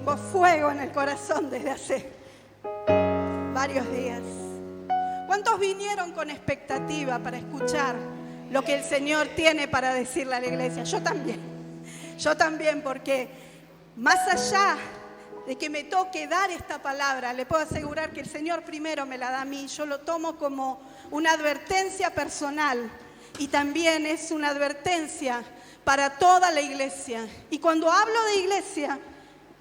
Tengo fuego en el corazón desde hace varios días. ¿Cuántos vinieron con expectativa para escuchar lo que el Señor tiene para decirle a la iglesia? Yo también, porque más allá de que me toque dar esta palabra, le puedo asegurar que el Señor primero me la da a mí. Yo lo tomo como una advertencia personal y también es una advertencia para toda la iglesia. Y cuando hablo de iglesia,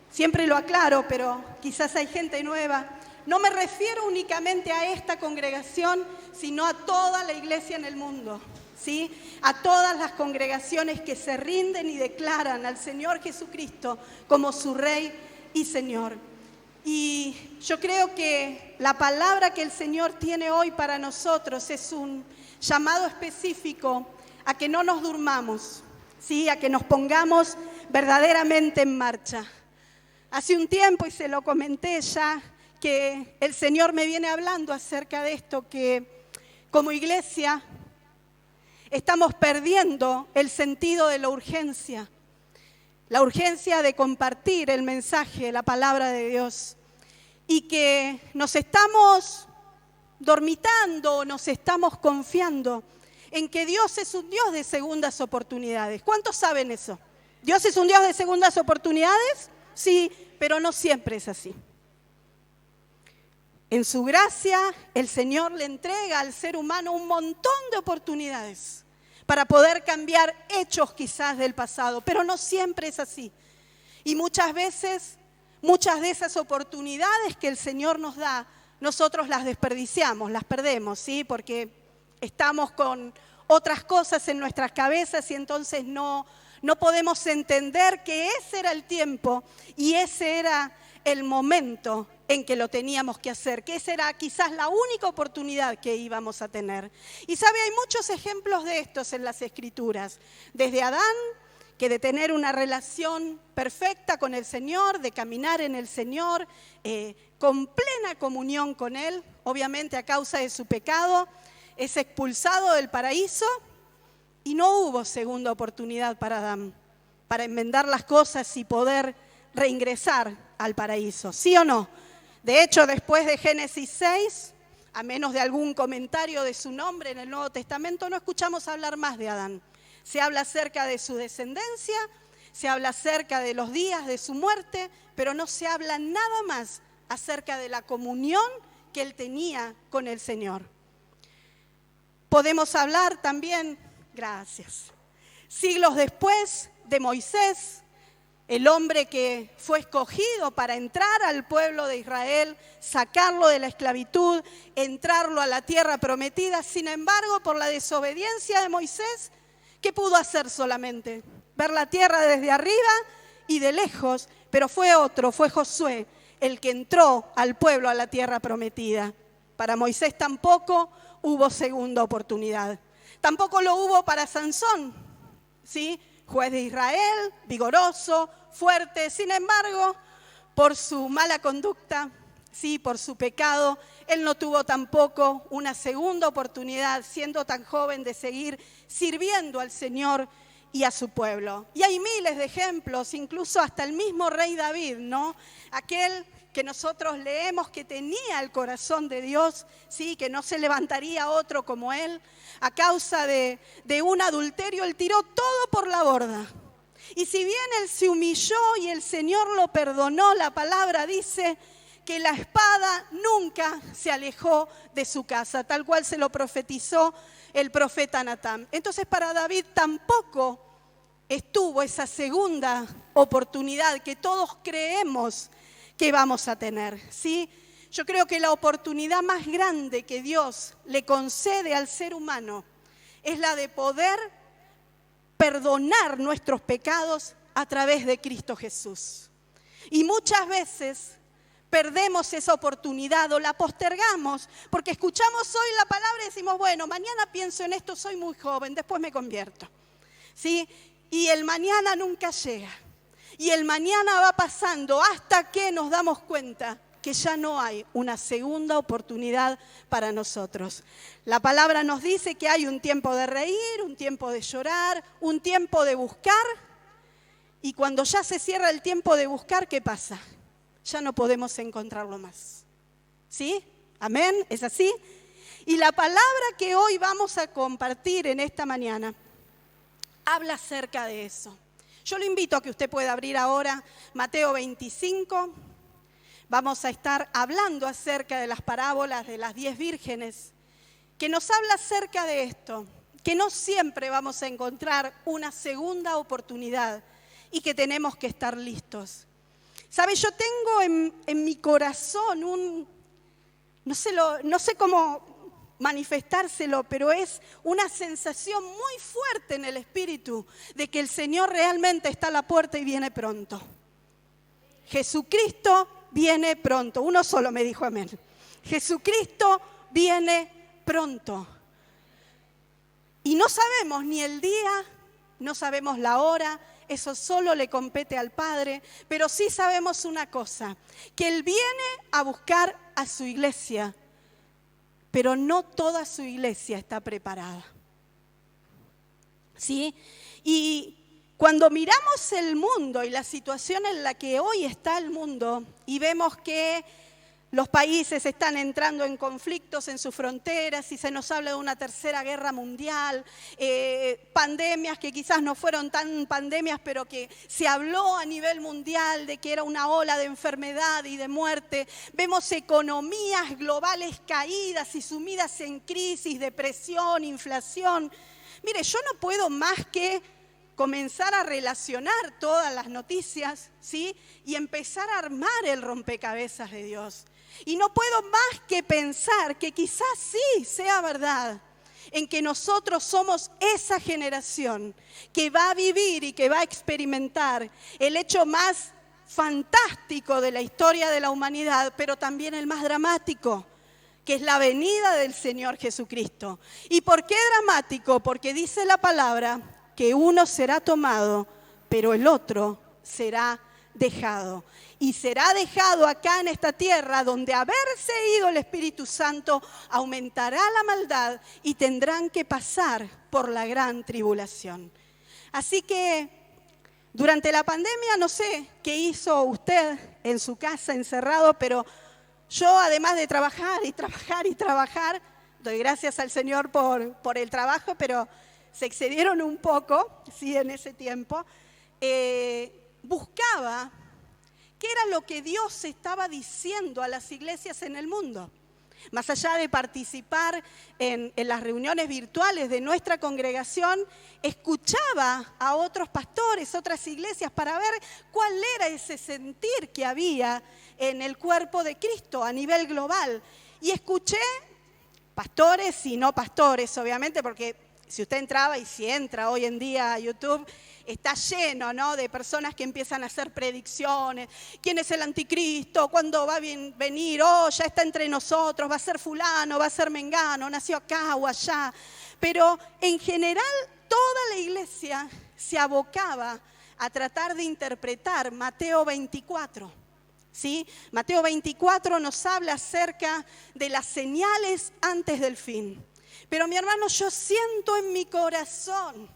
siempre lo aclaro, pero quizás hay gente nueva, no me refiero únicamente a esta congregación, sino a toda la iglesia en el mundo, ¿sí? A todas las congregaciones que se rinden y declaran al Señor Jesucristo como su Rey y Señor. Y yo creo que la palabra que el Señor tiene hoy para nosotros es un llamado específico a que no nos durmamos, ¿sí? A que nos pongamos verdaderamente en marcha. Hace un tiempo, y se lo comenté ya, que el Señor me viene hablando acerca de esto, que como iglesia estamos perdiendo el sentido de la urgencia de compartir el mensaje, la palabra de Dios, y que nos estamos dormitando, nos estamos confiando en que Dios es un Dios de segundas oportunidades. ¿Cuántos saben eso? ¿Dios es un Dios de segundas oportunidades? Sí, pero no siempre es así. En su gracia, el Señor le entrega al ser humano un montón de oportunidades para poder cambiar hechos quizás del pasado, pero no siempre es así. Y muchas veces, muchas de esas oportunidades que el Señor nos da, nosotros las desperdiciamos, las perdemos, ¿sí? Porque estamos con otras cosas en nuestras cabezas y entonces no podemos entender que ese era el tiempo y ese era el momento en que lo teníamos que hacer, que esa era quizás la única oportunidad que íbamos a tener. Y sabe, hay muchos ejemplos de estos en las Escrituras, desde Adán, que de tener una relación perfecta con el Señor, de caminar en el Señor, con plena comunión con Él, obviamente a causa de su pecado, es expulsado del paraíso y no hubo segunda oportunidad para Adán, para enmendar las cosas y poder reingresar al paraíso, ¿sí o no? De hecho, después de Génesis 6, a menos de algún comentario de su nombre en el Nuevo Testamento, no escuchamos hablar más de Adán. Se habla acerca de su descendencia, se habla acerca de los días de su muerte, pero no se habla nada más acerca de la comunión que él tenía con el Señor. Podemos hablar también, gracias, siglos después de Moisés, el hombre que fue escogido para entrar al pueblo de Israel, sacarlo de la esclavitud, entrarlo a la tierra prometida. Sin embargo, por la desobediencia de Moisés, ¿qué pudo hacer solamente? Ver la tierra desde arriba y de lejos, pero fue Josué, el que entró al pueblo a la tierra prometida. Para Moisés tampoco hubo segunda oportunidad. Tampoco lo hubo para Sansón, ¿sí? Juez de Israel, vigoroso, fuerte. Sin embargo, por su mala conducta, sí, por su pecado, él no tuvo tampoco una segunda oportunidad, siendo tan joven, de seguir sirviendo al Señor y a su pueblo. Y hay miles de ejemplos, incluso hasta el mismo rey David, ¿no? Aquel que nosotros leemos que tenía el corazón de Dios, sí, que no se levantaría otro como él. A causa de un adulterio, él tiró todo por la borda. Y si bien él se humilló y el Señor lo perdonó, la palabra dice que la espada nunca se alejó de su casa, tal cual se lo profetizó el profeta Natán. Entonces para David tampoco estuvo esa segunda oportunidad que todos creemos que vamos a tener, ¿sí? Yo creo que la oportunidad más grande que Dios le concede al ser humano es la de poder perdonar nuestros pecados a través de Cristo Jesús. Y muchas veces perdemos esa oportunidad o la postergamos porque escuchamos hoy la palabra y decimos, bueno, mañana pienso en esto, soy muy joven, después me convierto, ¿sí? Y el mañana nunca llega. Y el mañana va pasando hasta que nos damos cuenta que ya no hay una segunda oportunidad para nosotros. La palabra nos dice que hay un tiempo de reír, un tiempo de llorar, un tiempo de buscar Y cuando ya se cierra el tiempo de buscar, ¿qué pasa? Ya no podemos encontrarlo más. ¿Sí? Amén, ¿es así? Y la palabra que hoy vamos a compartir en esta mañana habla acerca de eso. Yo lo invito a que usted pueda abrir ahora Mateo 25. Vamos a estar hablando acerca de las parábolas de las 10 vírgenes, que nos habla acerca de esto, que no siempre vamos a encontrar una segunda oportunidad y que tenemos que estar listos. ¿Sabe? Yo tengo en mi corazón no sé cómo manifestárselo, pero es una sensación muy fuerte en el espíritu de que el Señor realmente está a la puerta y viene pronto. Jesucristo viene pronto. Uno solo me dijo amén. Jesucristo viene pronto. Y no sabemos ni el día, no sabemos la hora, eso solo le compete al Padre, pero sí sabemos una cosa, que Él viene a buscar a su iglesia, pero no toda su iglesia está preparada. ¿Sí? Y cuando miramos el mundo y la situación en la que hoy está el mundo y vemos que los países están entrando en conflictos en sus fronteras y se nos habla de una tercera guerra mundial, pandemias que quizás no fueron tan pandemias, pero que se habló a nivel mundial de que era una ola de enfermedad y de muerte. Vemos economías globales caídas y sumidas en crisis, depresión, inflación. Mire, yo no puedo más que comenzar a relacionar todas las noticias, ¿sí? Y empezar a armar el rompecabezas de Dios. Y no puedo más que pensar que quizás sí sea verdad, en que nosotros somos esa generación que va a vivir y que va a experimentar el hecho más fantástico de la historia de la humanidad, pero también el más dramático, que es la venida del Señor Jesucristo. ¿Y por qué dramático? Porque dice la palabra que uno será tomado, pero el otro será dejado. Y será dejado acá en esta tierra donde haberse ido el Espíritu Santo aumentará la maldad y tendrán que pasar por la gran tribulación. Así que durante la pandemia no sé qué hizo usted en su casa encerrado, pero yo además de trabajar y trabajar y trabajar, doy gracias al Señor por el trabajo, pero se excedieron un poco, sí, en ese tiempo, buscaba qué era lo que Dios estaba diciendo a las iglesias en el mundo. Más allá de participar en las reuniones virtuales de nuestra congregación, escuchaba a otros pastores, otras iglesias, para ver cuál era ese sentir que había en el cuerpo de Cristo a nivel global. Y escuché pastores y no pastores, obviamente, porque si usted entraba, y si entra hoy en día a YouTube, está lleno, ¿no?, de personas que empiezan a hacer predicciones. ¿Quién es el anticristo? ¿Cuándo va a venir? Oh, ya está entre nosotros, va a ser fulano, va a ser mengano, nació acá o allá. Pero en general toda la iglesia se abocaba a tratar de interpretar Mateo 24. ¿Sí? Mateo 24 nos habla acerca de las señales antes del fin. Pero mi hermano, yo siento en mi corazón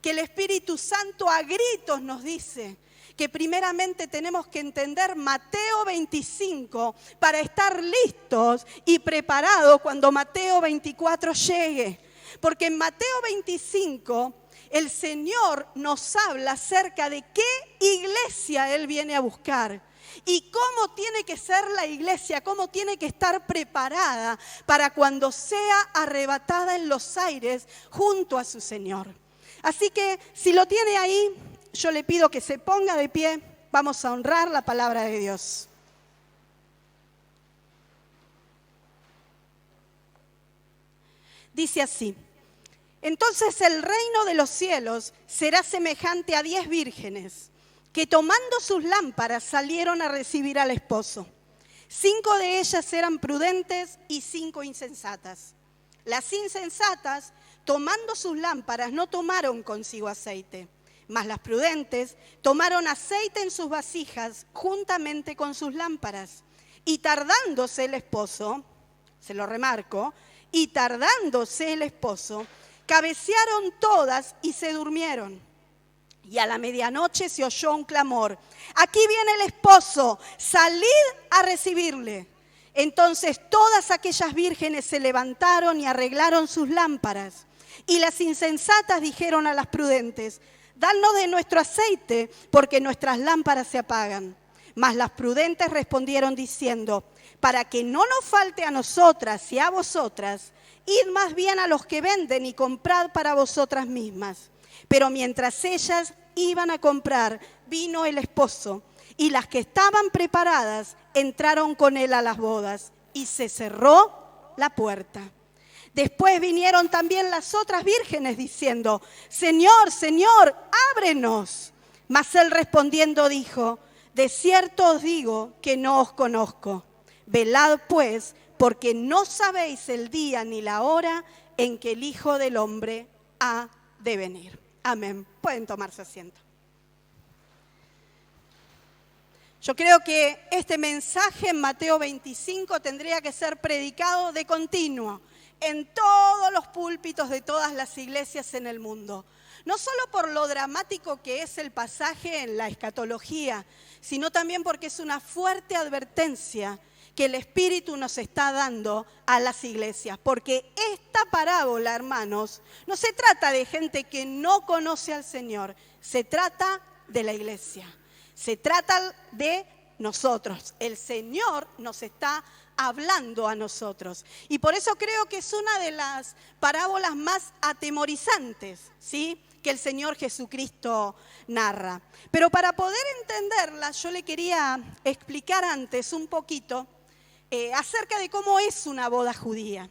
que el Espíritu Santo a gritos nos dice que primeramente tenemos que entender Mateo 25 para estar listos y preparados cuando Mateo 24 llegue. Porque en Mateo 25 el Señor nos habla acerca de qué iglesia Él viene a buscar. Y cómo tiene que ser la iglesia, cómo tiene que estar preparada para cuando sea arrebatada en los aires junto a su Señor. Así que si lo tiene ahí, yo le pido que se ponga de pie. Vamos a honrar la palabra de Dios. Dice así: entonces el reino de los cielos será semejante a 10 vírgenes que tomando sus lámparas salieron a recibir al esposo. 5 de ellas eran prudentes y 5 insensatas. Las insensatas, tomando sus lámparas, no tomaron consigo aceite, mas las prudentes tomaron aceite en sus vasijas juntamente con sus lámparas. Y tardándose el esposo, se lo remarco, y tardándose el esposo, cabecearon todas y se durmieron. Y a la medianoche se oyó un clamor: aquí viene el esposo, salid a recibirle. Entonces todas aquellas vírgenes se levantaron y arreglaron sus lámparas. Y las insensatas dijeron a las prudentes: danos de nuestro aceite, porque nuestras lámparas se apagan. Mas las prudentes respondieron diciendo: para que no nos falte a nosotras y a vosotras, id más bien a los que venden y comprad para vosotras mismas. Pero mientras ellas iban a comprar, vino el esposo, y las que estaban preparadas entraron con él a las bodas, y se cerró la puerta. Después vinieron también las otras vírgenes diciendo: Señor, Señor, ábrenos. Mas él respondiendo dijo: de cierto os digo que no os conozco. Velad pues, porque no sabéis el día ni la hora en que el Hijo del Hombre ha de venir. Amén. Pueden tomarse asiento. Yo creo que este mensaje en Mateo 25 tendría que ser predicado de continuo en todos los púlpitos de todas las iglesias en el mundo. No solo por lo dramático que es el pasaje en la escatología, sino también porque es una fuerte advertencia que el Espíritu nos está dando a las iglesias. Porque esta parábola, hermanos, no se trata de gente que no conoce al Señor, se trata de la iglesia. Se trata de nosotros. El Señor nos está hablando a nosotros. Y por eso creo que es una de las parábolas más atemorizantes, ¿sí?, que el Señor Jesucristo narra. Pero para poder entenderla, yo le quería explicar antes un poquito acerca de cómo es una boda judía.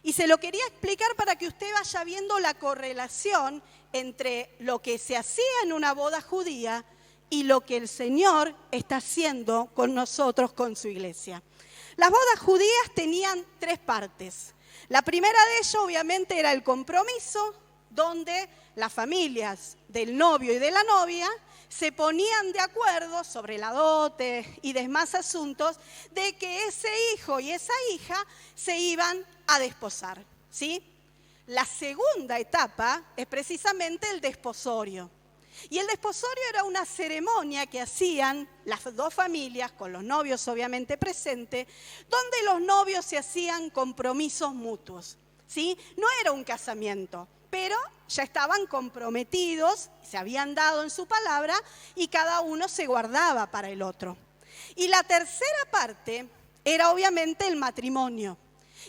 Y se lo quería explicar para que usted vaya viendo la correlación entre lo que se hacía en una boda judía y lo que el Señor está haciendo con nosotros, con su iglesia. Las bodas judías tenían 3 partes. La primera de ellas, obviamente, era el compromiso, donde las familias del novio y de la novia se ponían de acuerdo sobre la dote y demás asuntos de que ese hijo y esa hija se iban a desposar, ¿sí? La segunda etapa es precisamente el desposorio. Y el desposorio era una ceremonia que hacían las 2 familias, con los novios obviamente presentes, donde los novios se hacían compromisos mutuos, ¿sí? No era un casamiento, pero ya estaban comprometidos, se habían dado en su palabra y cada uno se guardaba para el otro. Y la tercera parte era obviamente el matrimonio.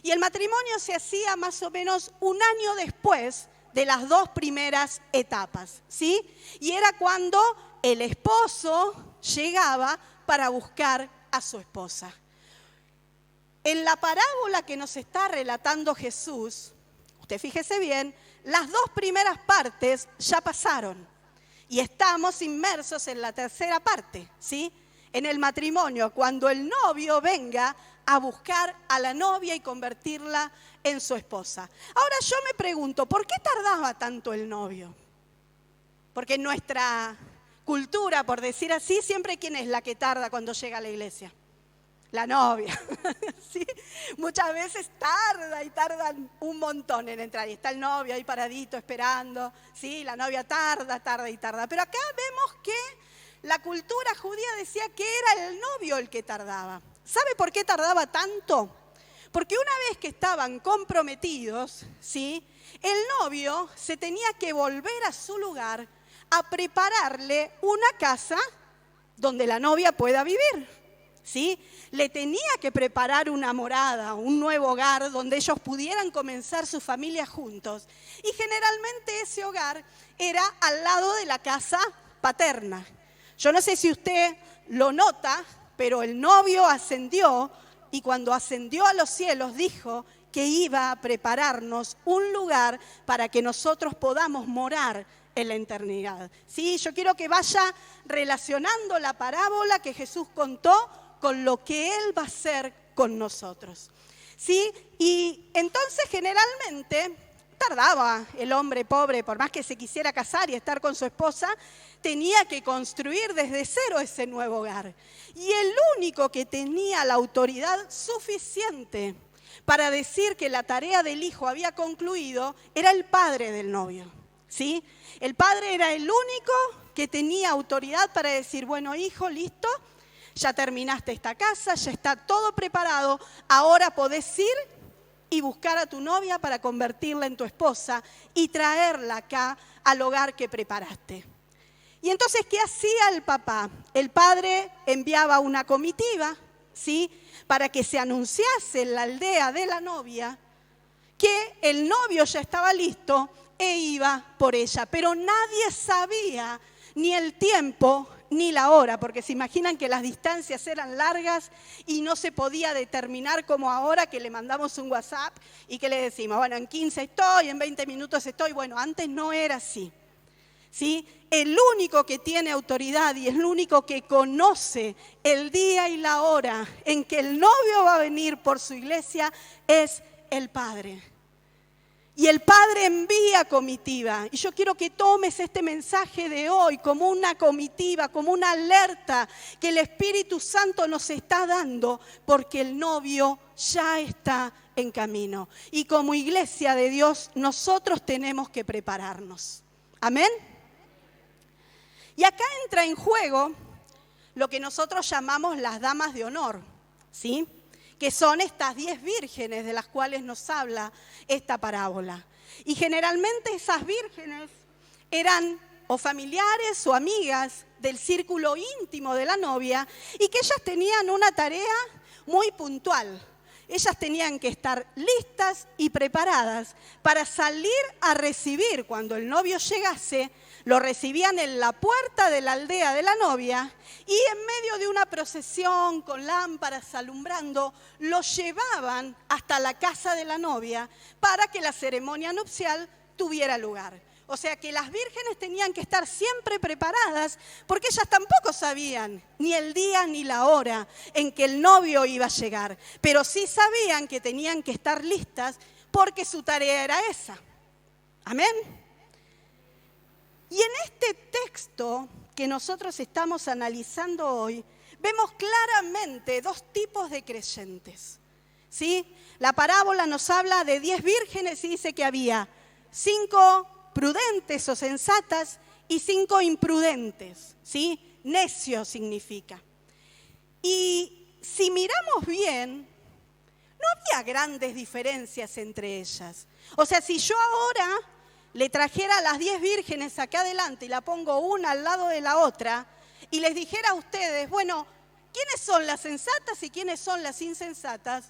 Y el matrimonio se hacía más o menos un año después de las 2 primeras etapas, ¿sí? Y era cuando el esposo llegaba para buscar a su esposa. En la parábola que nos está relatando Jesús, usted fíjese bien, las 2 primeras partes ya pasaron y estamos inmersos en la tercera parte, ¿sí? En el matrimonio, cuando el novio venga a buscar a la novia y convertirla en su esposa. Ahora yo me pregunto, ¿por qué tardaba tanto el novio? Porque en nuestra cultura, por decir así, siempre ¿quién es la que tarda cuando llega a la iglesia? La novia, ¿sí? Muchas veces tardan un montón en entrar. Y está el novio ahí paradito esperando, ¿sí? La novia tarda. Pero acá vemos que la cultura judía decía que era el novio el que tardaba. ¿Sabe por qué tardaba tanto? Porque una vez que estaban comprometidos, ¿sí?, el novio se tenía que volver a su lugar a prepararle una casa donde la novia pueda vivir, ¿sí? Le tenía que preparar una morada, un nuevo hogar donde ellos pudieran comenzar su familia juntos. Y generalmente ese hogar era al lado de la casa paterna. Yo no sé si usted lo nota, pero el novio ascendió y cuando ascendió a los cielos dijo que iba a prepararnos un lugar para que nosotros podamos morar en la eternidad. Sí, yo quiero que vaya relacionando la parábola que Jesús contó con lo que Él va a hacer con nosotros. ¿Sí? Y entonces generalmente tardaba el hombre pobre, por más que se quisiera casar y estar con su esposa, tenía que construir desde cero ese nuevo hogar. Y el único que tenía la autoridad suficiente para decir que la tarea del hijo había concluido era el padre del novio. ¿sí? El padre era el único que tenía autoridad para decir, bueno, hijo, listo, ya terminaste esta casa, ya está todo preparado, ahora podés ir y buscar a tu novia para convertirla en tu esposa y traerla acá al hogar que preparaste. Y entonces, ¿qué hacía el papá? El padre enviaba una comitiva, ¿sí?, para que se anunciase en la aldea de la novia que el novio ya estaba listo e iba por ella. Pero nadie sabía ni el tiempo ni la hora, porque se imaginan que las distancias eran largas y no se podía determinar como ahora que le mandamos un WhatsApp y que le decimos, bueno, en 15 estoy, en 20 minutos estoy. Bueno, antes no era así, ¿sí? El único que tiene autoridad y el único que conoce el día y la hora en que el novio va a venir por su iglesia es el Padre. Y el Padre envía comitiva. Y yo quiero que tomes este mensaje de hoy como una comitiva, como una alerta que el Espíritu Santo nos está dando, porque el novio ya está en camino. Y como iglesia de Dios, nosotros tenemos que prepararnos. ¿Amén? Y acá entra en juego lo que nosotros llamamos las damas de honor, ¿sí?, que son estas 10 vírgenes de las cuales nos habla esta parábola. Y generalmente esas vírgenes eran o familiares o amigas del círculo íntimo de la novia y que ellas tenían una tarea muy puntual. Ellas tenían que estar listas y preparadas para salir a recibir cuando el novio llegase. Lo recibían en la puerta de la aldea de la novia y en medio de una procesión con lámparas alumbrando, lo llevaban hasta la casa de la novia para que la ceremonia nupcial tuviera lugar. O sea que las vírgenes tenían que estar siempre preparadas porque ellas tampoco sabían ni el día ni la hora en que el novio iba a llegar, pero sí sabían que tenían que estar listas porque su tarea era esa. Amén. Y en este texto que nosotros estamos analizando hoy, vemos claramente 2 tipos de creyentes, ¿sí? La parábola nos habla de 10 vírgenes y dice que había 5 prudentes o sensatas y 5 imprudentes, ¿sí? Necio significa. Y si miramos bien, no había grandes diferencias entre ellas. O sea, si yo ahora le trajera a las 10 vírgenes acá adelante y la pongo una al lado de la otra y les dijera a ustedes, bueno, ¿quiénes son las sensatas y quiénes son las insensatas?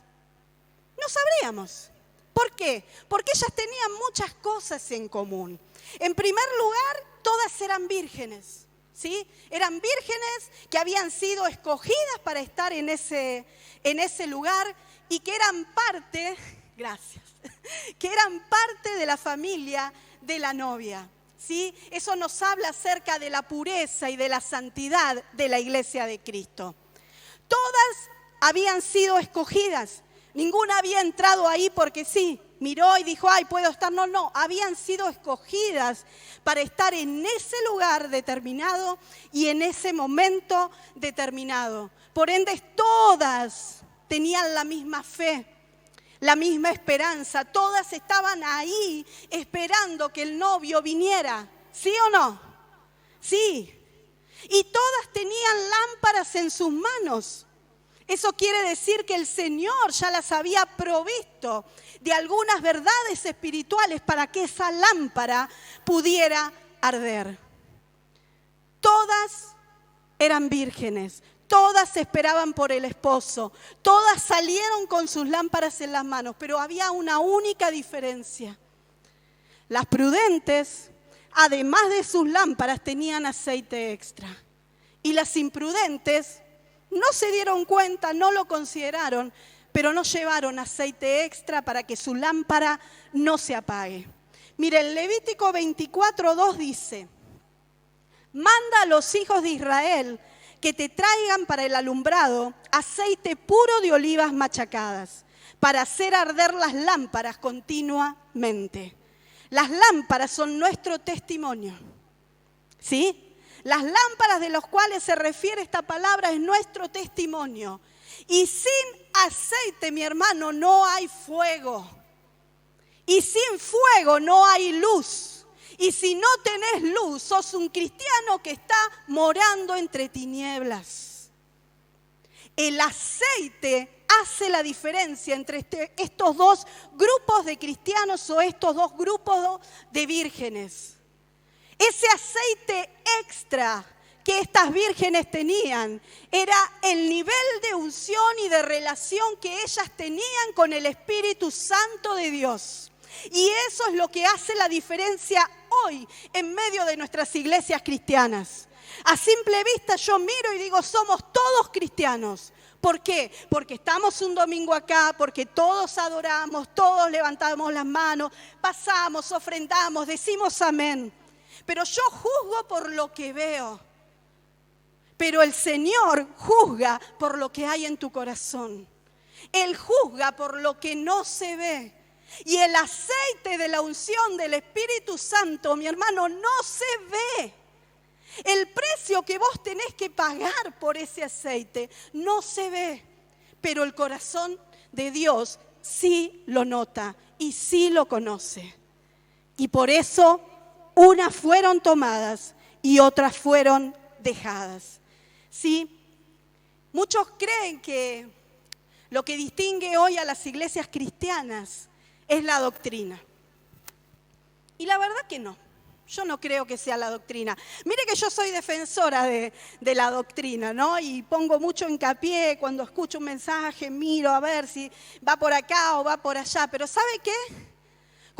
No sabríamos. ¿Por qué? Porque ellas tenían muchas cosas en común. En primer lugar, todas eran vírgenes, ¿sí? Eran vírgenes que habían sido escogidas para estar en ese lugar y que eran parte, gracias, que eran parte de la familia de la novia, ¿sí? Eso nos habla acerca de la pureza y de la santidad de la iglesia de Cristo. Todas habían sido escogidas, ninguna había entrado ahí porque sí, miró y dijo, ay, puedo estar. No, habían sido escogidas para estar en ese lugar determinado y en ese momento determinado. Por ende, todas tenían la misma fe, la misma esperanza, todas estaban ahí esperando que el novio viniera, ¿sí o no? Sí, y todas tenían lámparas en sus manos. Eso quiere decir que el Señor ya las había provisto de algunas verdades espirituales para que esa lámpara pudiera arder. Todas eran vírgenes. Todas esperaban por el esposo, todas salieron con sus lámparas en las manos, pero había una única diferencia. Las prudentes, además de sus lámparas, tenían aceite extra. Y las imprudentes no se dieron cuenta, no lo consideraron, pero no llevaron aceite extra para que su lámpara no se apague. Mire, el Levítico 24:2 dice, manda a los hijos de Israel que te traigan para el alumbrado aceite puro de olivas machacadas, para hacer arder las lámparas continuamente. Las lámparas son nuestro testimonio, ¿sí? Las lámparas de las cuales se refiere esta palabra es nuestro testimonio. Y sin aceite, mi hermano, no hay fuego. Y sin fuego no hay luz. Y si no tenés luz, sos un cristiano que está morando entre tinieblas. El aceite hace la diferencia entre estos dos grupos de cristianos o estos dos grupos de vírgenes. Ese aceite extra que estas vírgenes tenían era el nivel de unción y de relación que ellas tenían con el Espíritu Santo de Dios. Y eso es lo que hace la diferencia hoy en medio de nuestras iglesias cristianas. A simple vista yo miro y digo, somos todos cristianos. ¿Por qué? Porque estamos un domingo acá, porque todos adoramos, todos levantamos las manos, pasamos, ofrendamos, decimos amén. Pero yo juzgo por lo que veo. Pero el Señor juzga por lo que hay en tu corazón. Él juzga por lo que no se ve. Y el aceite de la unción del Espíritu Santo, mi hermano, no se ve. El precio que vos tenés que pagar por ese aceite no se ve. Pero el corazón de Dios sí lo nota y sí lo conoce. Y por eso unas fueron tomadas y otras fueron dejadas. ¿Sí? Muchos creen que lo que distingue hoy a las iglesias cristianas es la doctrina. Y la verdad que no. Yo no creo que sea la doctrina. Mire que yo soy defensora de la doctrina, ¿no? Y pongo mucho hincapié cuando escucho un mensaje, miro a ver si va por acá o va por allá. Pero ¿sabe qué?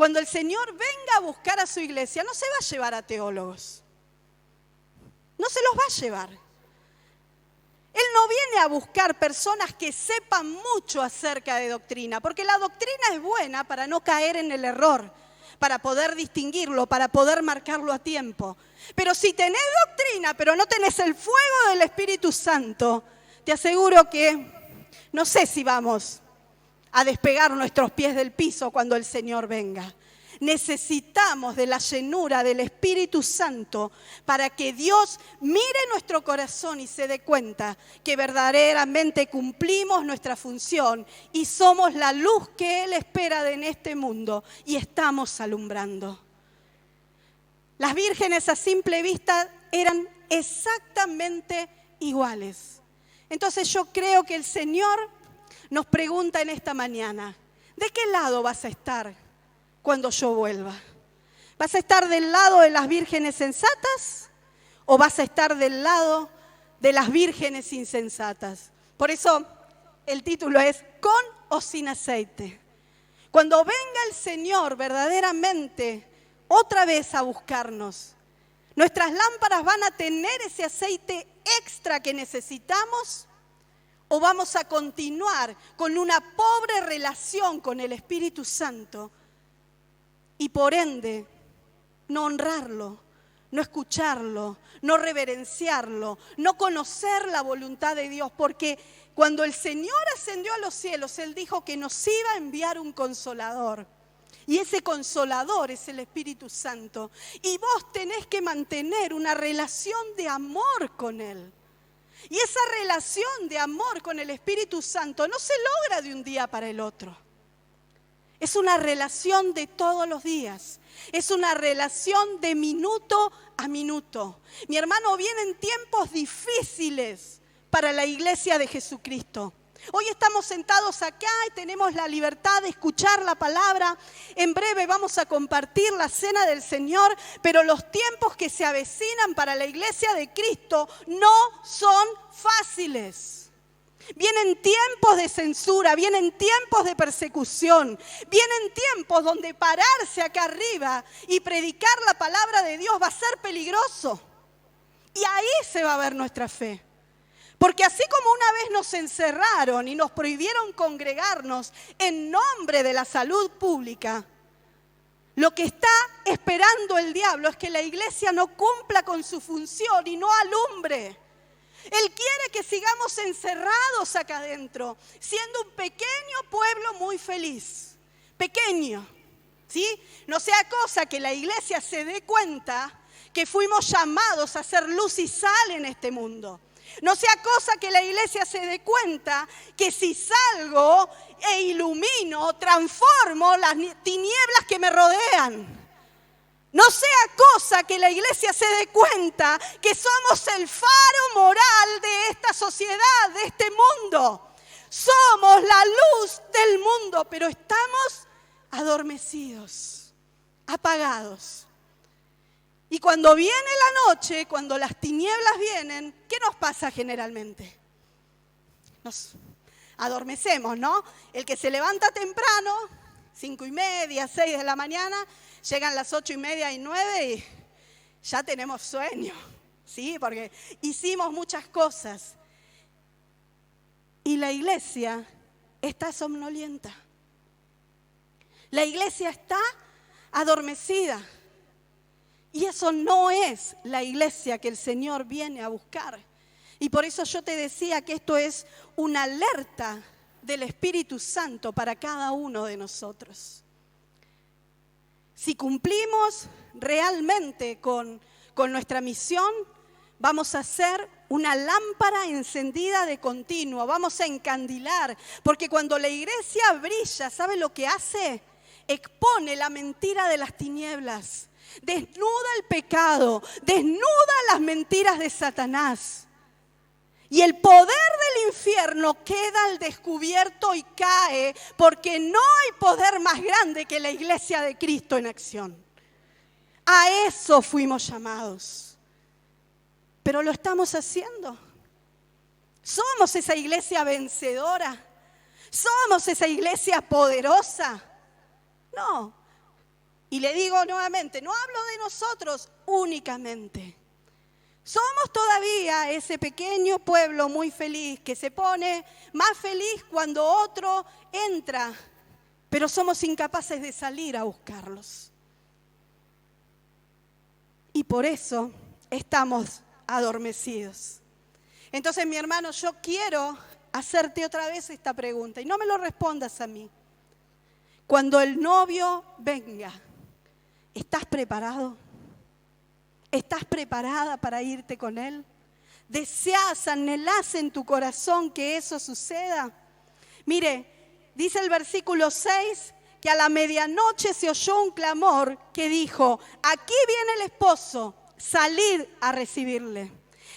Cuando el Señor venga a buscar a su iglesia, no se va a llevar a teólogos. No se los va a llevar. Él no viene a buscar personas que sepan mucho acerca de doctrina, porque la doctrina es buena para no caer en el error, para poder distinguirlo, para poder marcarlo a tiempo. Pero si tenés doctrina, pero no tenés el fuego del Espíritu Santo, te aseguro que no sé si vamos a despegar nuestros pies del piso cuando el Señor venga. Necesitamos de la llenura del Espíritu Santo para que Dios mire nuestro corazón y se dé cuenta que verdaderamente cumplimos nuestra función y somos la luz que Él espera en este mundo y estamos alumbrando. Las vírgenes a simple vista eran exactamente iguales. Entonces yo creo que el Señor nos pregunta en esta mañana, ¿de qué lado vas a estar cuando yo vuelva? ¿Vas a estar del lado de las vírgenes sensatas o vas a estar del lado de las vírgenes insensatas? Por eso el título es ¿con o sin aceite? Cuando venga el Señor verdaderamente otra vez a buscarnos, ¿nuestras lámparas van a tener ese aceite extra que necesitamos? ¿O vamos a continuar con una pobre relación con el Espíritu Santo y por ende no honrarlo, no escucharlo, no reverenciarlo, no conocer la voluntad de Dios? Porque cuando el Señor ascendió a los cielos, Él dijo que nos iba a enviar un consolador. Y ese consolador es el Espíritu Santo. Y vos tenés que mantener una relación de amor con Él. Y esa relación de amor con el Espíritu Santo no se logra de un día para el otro. Es una relación de todos los días. Es una relación de minuto a minuto. Mi hermano, vienen tiempos difíciles para la iglesia de Jesucristo. Hoy estamos sentados acá y tenemos la libertad de escuchar la palabra. En breve vamos a compartir la cena del Señor, pero los tiempos que se avecinan para la iglesia de Cristo no son fáciles. Vienen tiempos de censura, vienen tiempos de persecución, vienen tiempos donde pararse acá arriba y predicar la palabra de Dios va a ser peligroso. Y ahí se va a ver nuestra fe. Porque así como una vez nos encerraron y nos prohibieron congregarnos en nombre de la salud pública, lo que está esperando el diablo es que la iglesia no cumpla con su función y no alumbre. Él quiere que sigamos encerrados acá adentro, siendo un pequeño pueblo muy feliz. Pequeño, ¿sí? No sea cosa que la iglesia se dé cuenta que fuimos llamados a ser luz y sal en este mundo. No sea cosa que la iglesia se dé cuenta que si salgo e ilumino, transformo las tinieblas que me rodean. No sea cosa que la iglesia se dé cuenta que somos el faro moral de esta sociedad, de este mundo. Somos la luz del mundo, pero estamos adormecidos, apagados. Y cuando viene la noche, cuando las tinieblas vienen, ¿qué nos pasa generalmente? Nos adormecemos, ¿no? El que se levanta temprano, 5:30, 6 de la mañana, llegan las 8:30 y 9 y ya tenemos sueño, ¿sí? Porque hicimos muchas cosas. Y la iglesia está somnolienta. La iglesia está adormecida. Y eso no es la iglesia que el Señor viene a buscar. Y por eso yo te decía que esto es una alerta del Espíritu Santo para cada uno de nosotros. Si cumplimos realmente con nuestra misión, vamos a ser una lámpara encendida de continuo, vamos a encandilar, porque cuando la iglesia brilla, ¿sabe lo que hace? Expone la mentira de las tinieblas, desnuda el pecado, desnuda las mentiras de Satanás. Y el poder del infierno queda al descubierto y cae, porque no hay poder más grande que la iglesia de Cristo en acción. A eso fuimos llamados. Pero lo estamos haciendo. Somos esa iglesia vencedora. Somos esa iglesia poderosa. No. Y le digo nuevamente, no hablo de nosotros únicamente. Somos todavía ese pequeño pueblo muy feliz que se pone más feliz cuando otro entra, pero somos incapaces de salir a buscarlos. Y por eso estamos adormecidos. Entonces, mi hermano, yo quiero hacerte otra vez esta pregunta y no me lo respondas a mí. Cuando el novio venga, ¿estás preparado? ¿Estás preparada para irte con él? ¿Deseas, anhelás en tu corazón que eso suceda? Mire, dice el versículo 6 que a la medianoche se oyó un clamor que dijo, aquí viene el esposo, salid a recibirle.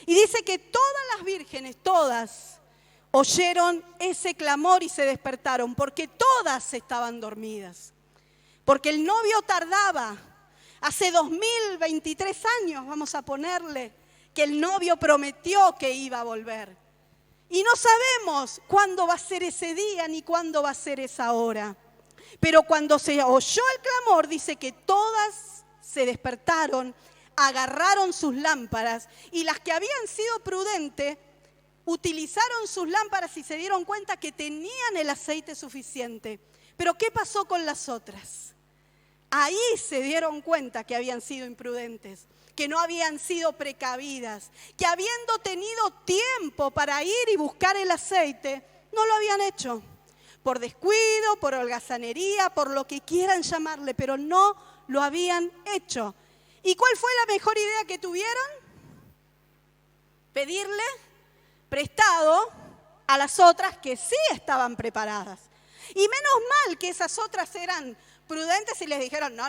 Y dice que todas las vírgenes, todas, oyeron ese clamor y se despertaron, porque todas estaban dormidas. Porque el novio tardaba. Hace 2023 años, vamos a ponerle, que el novio prometió que iba a volver. Y no sabemos cuándo va a ser ese día ni cuándo va a ser esa hora. Pero cuando se oyó el clamor, dice que todas se despertaron, agarraron sus lámparas y las que habían sido prudentes utilizaron sus lámparas y se dieron cuenta que tenían el aceite suficiente. Pero ¿qué pasó con las otras? Ahí se dieron cuenta que habían sido imprudentes, que no habían sido precavidas, que habiendo tenido tiempo para ir y buscar el aceite, no lo habían hecho. Por descuido, por holgazanería, por lo que quieran llamarle, pero no lo habían hecho. ¿Y cuál fue la mejor idea que tuvieron? Pedirle prestado a las otras que sí estaban preparadas. Y menos mal que esas otras eran prudentes y les dijeron, no,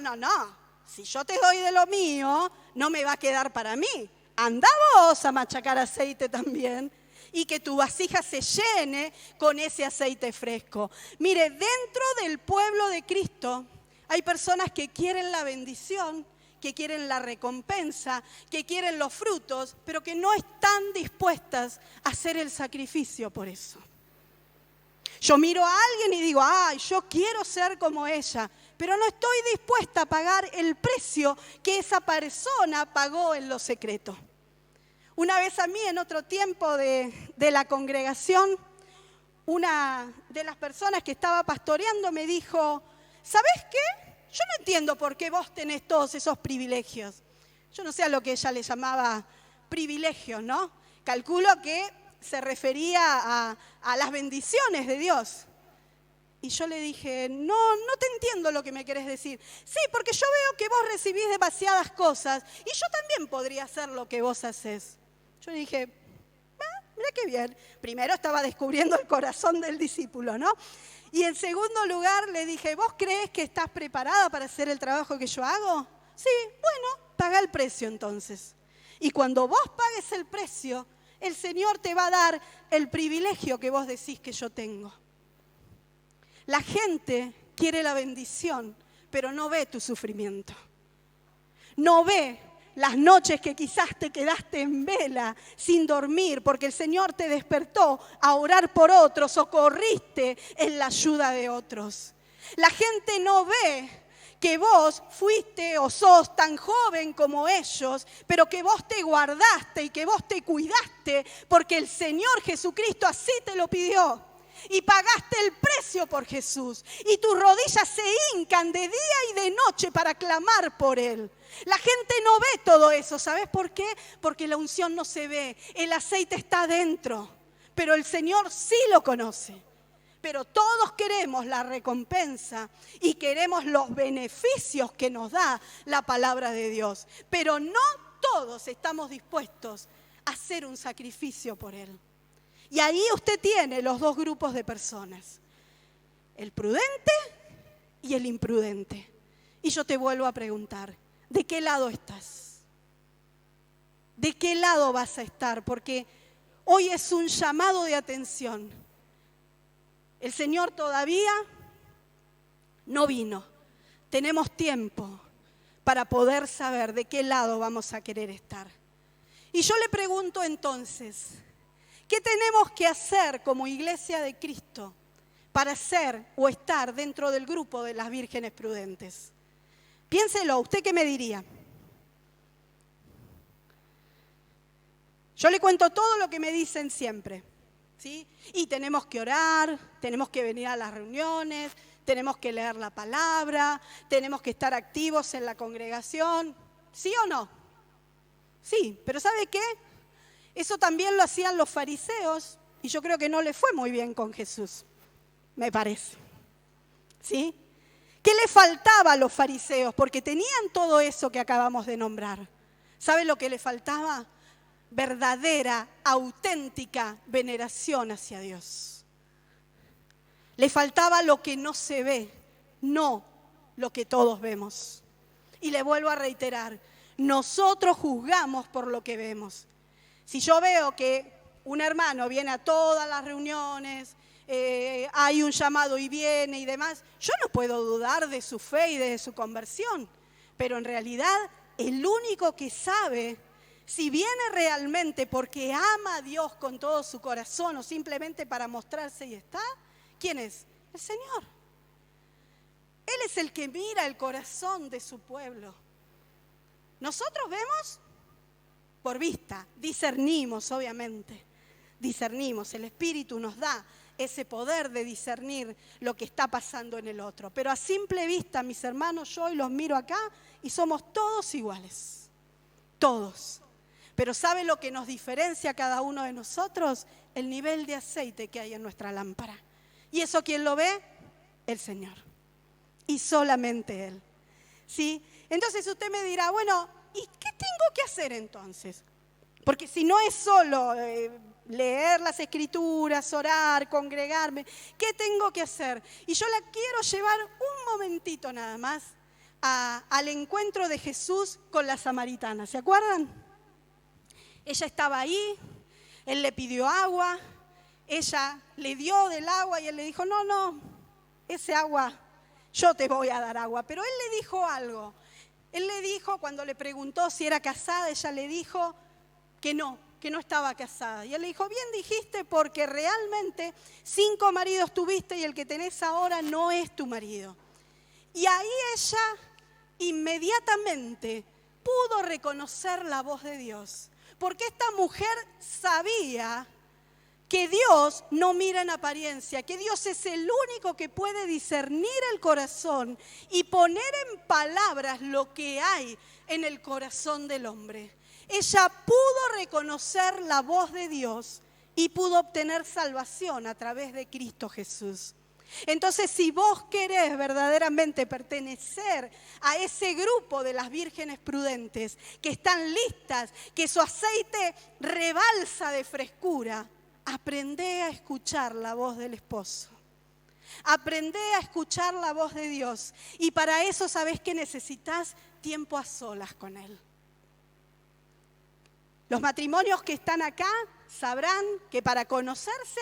si yo te doy de lo mío, no me va a quedar para mí. Anda vos a machacar aceite también y que tu vasija se llene con ese aceite fresco. Mire, dentro del pueblo de Cristo hay personas que quieren la bendición, que quieren la recompensa, que quieren los frutos, pero que no están dispuestas a hacer el sacrificio por eso. Yo miro a alguien y digo, ay, yo quiero ser como ella, pero no estoy dispuesta a pagar el precio que esa persona pagó en lo secreto. Una vez a mí, en otro tiempo de la congregación, una de las personas que estaba pastoreando me dijo, ¿sabés qué? Yo no entiendo por qué vos tenés todos esos privilegios. Yo no sé a lo que ella le llamaba privilegios, ¿no? Calculo que se refería a las bendiciones de Dios. Y yo le dije, no te entiendo lo que me querés decir. Sí, porque yo veo que vos recibís demasiadas cosas y yo también podría hacer lo que vos hacés. Yo le dije, mira qué bien. Primero estaba descubriendo el corazón del discípulo, ¿no? Y en segundo lugar le dije, ¿vos creés que estás preparada para hacer el trabajo que yo hago? Sí, bueno, paga el precio entonces. Y cuando vos pagues el precio, el Señor te va a dar el privilegio que vos decís que yo tengo. La gente quiere la bendición, pero no ve tu sufrimiento. No ve las noches que quizás te quedaste en vela sin dormir porque el Señor te despertó a orar por otros o corriste en la ayuda de otros. La gente no ve que vos fuiste o sos tan joven como ellos, pero que vos te guardaste y que vos te cuidaste porque el Señor Jesucristo así te lo pidió. Y pagaste el precio por Jesús. Y tus rodillas se hincan de día y de noche para clamar por Él. La gente no ve todo eso. ¿Sabes por qué? Porque la unción no se ve. El aceite está dentro. Pero el Señor sí lo conoce. Pero todos queremos la recompensa y queremos los beneficios que nos da la palabra de Dios. Pero no todos estamos dispuestos a hacer un sacrificio por Él. Y ahí usted tiene los dos grupos de personas, el prudente y el imprudente. Y yo te vuelvo a preguntar, ¿de qué lado estás? ¿De qué lado vas a estar? Porque hoy es un llamado de atención. El Señor todavía no vino. Tenemos tiempo para poder saber de qué lado vamos a querer estar. Y yo le pregunto entonces, ¿qué tenemos que hacer como Iglesia de Cristo para ser o estar dentro del grupo de las vírgenes prudentes? Piénselo, ¿usted qué me diría? Yo le cuento todo lo que me dicen siempre, ¿sí? Y tenemos que orar, tenemos que venir a las reuniones, tenemos que leer la palabra, tenemos que estar activos en la congregación, ¿sí o no? Sí, pero ¿sabe qué? Eso también lo hacían los fariseos y yo creo que no le fue muy bien con Jesús, me parece. ¿Sí? ¿Qué le faltaba a los fariseos? Porque tenían todo eso que acabamos de nombrar. ¿Sabe lo que le faltaba? Verdadera, auténtica veneración hacia Dios. Le faltaba lo que no se ve, no lo que todos vemos. Y le vuelvo a reiterar, nosotros juzgamos por lo que vemos. Si yo veo que un hermano viene a todas las reuniones, hay un llamado y viene y demás, yo no puedo dudar de su fe y de su conversión. Pero en realidad el único que sabe si viene realmente porque ama a Dios con todo su corazón o simplemente para mostrarse y está, ¿quién es? El Señor. Él es el que mira el corazón de su pueblo. Nosotros vemos por vista, discernimos obviamente, discernimos, el Espíritu nos da ese poder de discernir lo que está pasando en el otro. Pero a simple vista, mis hermanos, yo hoy los miro acá y somos todos iguales, todos. Pero ¿sabe lo que nos diferencia a cada uno de nosotros? El nivel de aceite que hay en nuestra lámpara. ¿Y eso quién lo ve? El Señor. Y solamente Él. ¿Sí? Entonces usted me dirá, bueno, ¿y qué tengo que hacer entonces? Porque si no es solo leer las escrituras, orar, congregarme, ¿qué tengo que hacer? Y yo la quiero llevar un momentito nada más al encuentro de Jesús con la samaritana. ¿Se acuerdan? Ella estaba ahí, Él le pidió agua, ella le dio del agua y Él le dijo, no, ese agua, yo te voy a dar agua. Pero Él le dijo algo. Él le dijo, cuando le preguntó si era casada, ella le dijo que no estaba casada. Y él le dijo, bien dijiste, porque realmente 5 maridos tuviste y el que tenés ahora no es tu marido. Y ahí ella inmediatamente pudo reconocer la voz de Dios. Porque esta mujer sabía que Dios no mira en apariencia, que Dios es el único que puede discernir el corazón y poner en palabras lo que hay en el corazón del hombre. Ella pudo reconocer la voz de Dios y pudo obtener salvación a través de Cristo Jesús. Entonces, si vos querés verdaderamente pertenecer a ese grupo de las vírgenes prudentes que están listas, que su aceite rebalsa de frescura, aprendé a escuchar la voz del esposo. Aprendé a escuchar la voz de Dios. Y para eso, ¿sabés qué necesitas? tiempo a solas con Él. Los matrimonios que están acá sabrán que para conocerse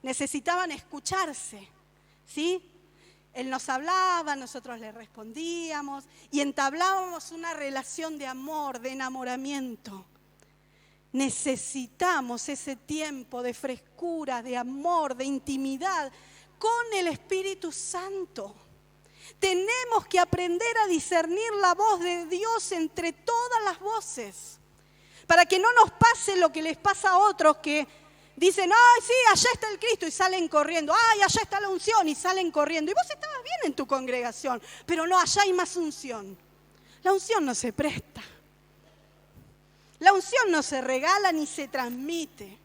necesitaban escucharse, ¿sí? Él nos hablaba, nosotros le respondíamos y entablábamos una relación de amor, de enamoramiento. Necesitamos ese tiempo de frescura, de amor, de intimidad con el Espíritu Santo. Tenemos que aprender a discernir la voz de Dios entre todas las voces, para que no nos pase lo que les pasa a otros que dicen, ay, sí, allá está el Cristo, y salen corriendo. Ay, allá está la unción, y salen corriendo. Y vos estabas bien en tu congregación, pero no, allá hay más unción. La unción no se presta. La unción no se regala ni se transmite.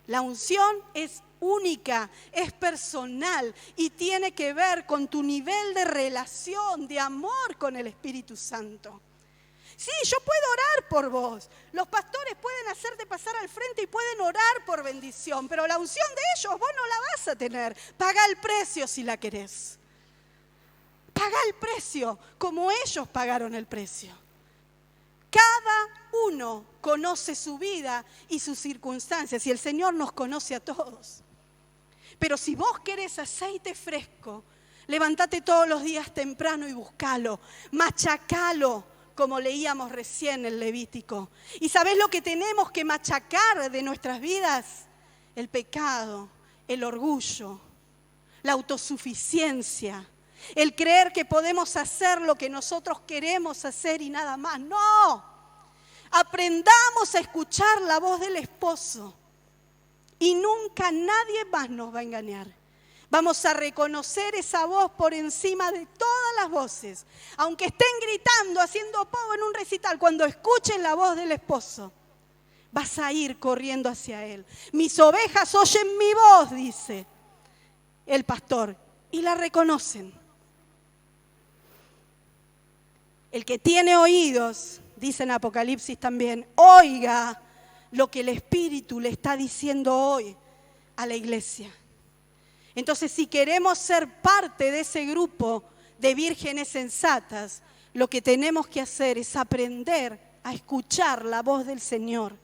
La unción es única, es personal y tiene que ver con tu nivel de relación, de amor con el Espíritu Santo. Sí, yo puedo orar por vos. Los pastores pueden hacerte pasar al frente y pueden orar por bendición, pero la unción de ellos vos no la vas a tener. Paga el precio si la querés. Paga el precio como ellos pagaron el precio. Cada uno conoce su vida y sus circunstancias y el Señor nos conoce a todos. Pero si vos querés aceite fresco, levántate todos los días temprano y buscalo, machacalo, como leíamos recién en Levítico. ¿Y sabés lo que tenemos que machacar de nuestras vidas? El pecado, el orgullo, la autosuficiencia, el creer que podemos hacer lo que nosotros queremos hacer y nada más. ¡No! Aprendamos a escuchar la voz del esposo y nunca nadie más nos va a engañar. Vamos a reconocer esa voz por encima de todas las voces. Aunque estén gritando, haciendo poco en un recital, cuando escuchen la voz del esposo, vas a ir corriendo hacia él. Mis ovejas oyen mi voz, dice el pastor, y la reconocen. El que tiene oídos, dice en Apocalipsis también, oiga lo que el Espíritu le está diciendo hoy a la iglesia. Entonces, si queremos ser parte de ese grupo de vírgenes sensatas, lo que tenemos que hacer es aprender a escuchar la voz del Señor,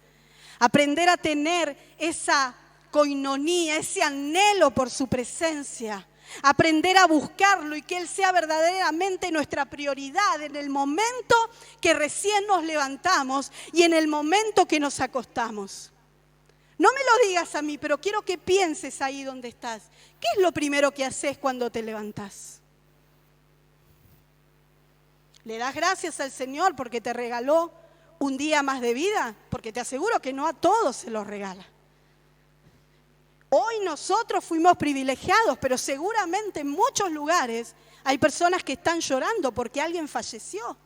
aprender a tener esa coinonía, ese anhelo por su presencia, aprender a buscarlo y que Él sea verdaderamente nuestra prioridad en el momento que recién nos levantamos y en el momento que nos acostamos. No me lo digas a mí, pero quiero que pienses ahí donde estás. ¿Qué es lo primero que haces cuando te levantás? ¿Le das gracias al Señor porque te regaló un día más de vida? Porque te aseguro que no a todos se los regala. Hoy nosotros fuimos privilegiados, pero seguramente en muchos lugares hay personas que están llorando porque alguien falleció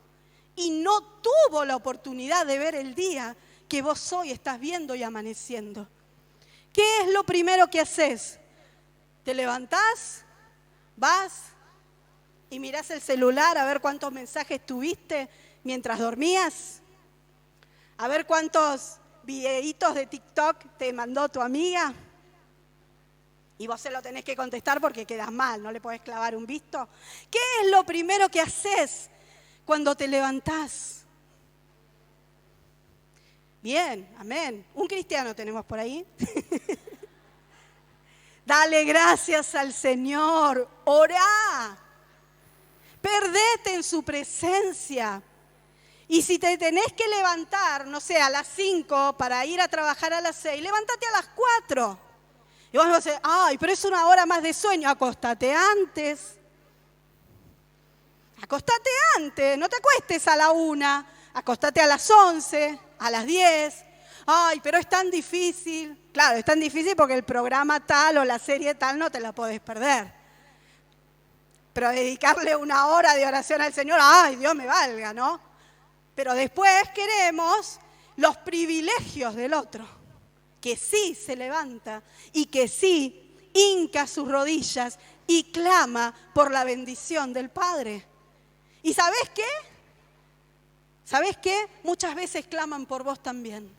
y no tuvo la oportunidad de ver el día que vos hoy estás viendo y amaneciendo. ¿Qué es lo primero que haces? ¿Te levantás? ¿Vas? ¿Y mirás el celular a ver cuántos mensajes tuviste mientras dormías? ¿A ver cuántos videitos de TikTok te mandó tu amiga? Y vos se lo tenés que contestar porque quedas mal, no le podés clavar un visto. ¿Qué es lo primero que haces cuando te levantás? Bien, amén. Un cristiano tenemos por ahí. Dale gracias al Señor, orá, perdete en su presencia. Y si te tenés que levantar, no sé, a las 5 para ir a trabajar a las 6, levántate a las 4. Y vos vas a decir, ay, pero es una hora más de sueño, acostate antes. Acostate antes, no te acuestes a la 1, acostate a las 11, a las 10. Ay, pero es tan difícil. Claro, es tan difícil porque el programa tal o la serie tal no te la podés perder. Pero dedicarle una hora de oración al Señor, ay, Dios me valga, ¿no? Pero después queremos los privilegios del otro, que sí se levanta y que sí hinca sus rodillas y clama por la bendición del Padre. ¿Y sabés qué? ¿Sabés qué? Muchas veces claman por vos también.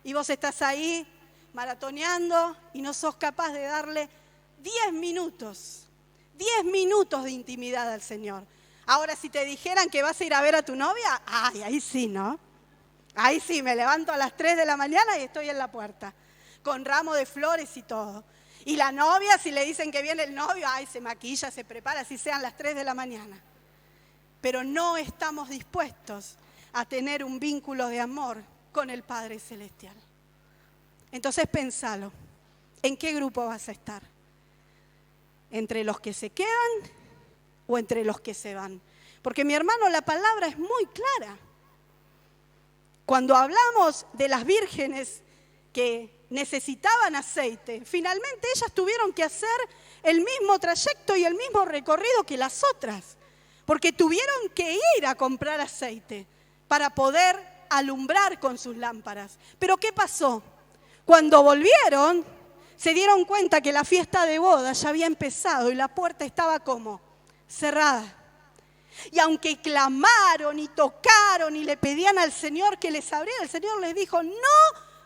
Y vos estás ahí maratoneando y no sos capaz de darle 10 minutos de intimidad al Señor. Ahora, si te dijeran que vas a ir a ver a tu novia, ay, ahí sí, ¿no? Ahí sí, me levanto a las 3 de la mañana y estoy en la puerta, con ramo de flores y todo. Y la novia, si le dicen que viene el novio, ay, se maquilla, se prepara, así sean las 3 de la mañana. Pero no estamos dispuestos a tener un vínculo de amor con el Padre Celestial. Entonces pensalo, ¿en qué grupo vas a estar? ¿Entre los que se quedan o entre los que se van? Porque mi hermano, la palabra es muy clara. Cuando hablamos de las vírgenes que necesitaban aceite, finalmente ellas tuvieron que hacer el mismo trayecto y el mismo recorrido que las otras, porque tuvieron que ir a comprar aceite para poder alumbrar con sus lámparas. Pero ¿qué pasó? Cuando volvieron, se dieron cuenta que la fiesta de boda ya había empezado y la puerta estaba como cerrada. Y aunque clamaron y tocaron y le pedían al Señor que les abriera, el Señor les dijo, no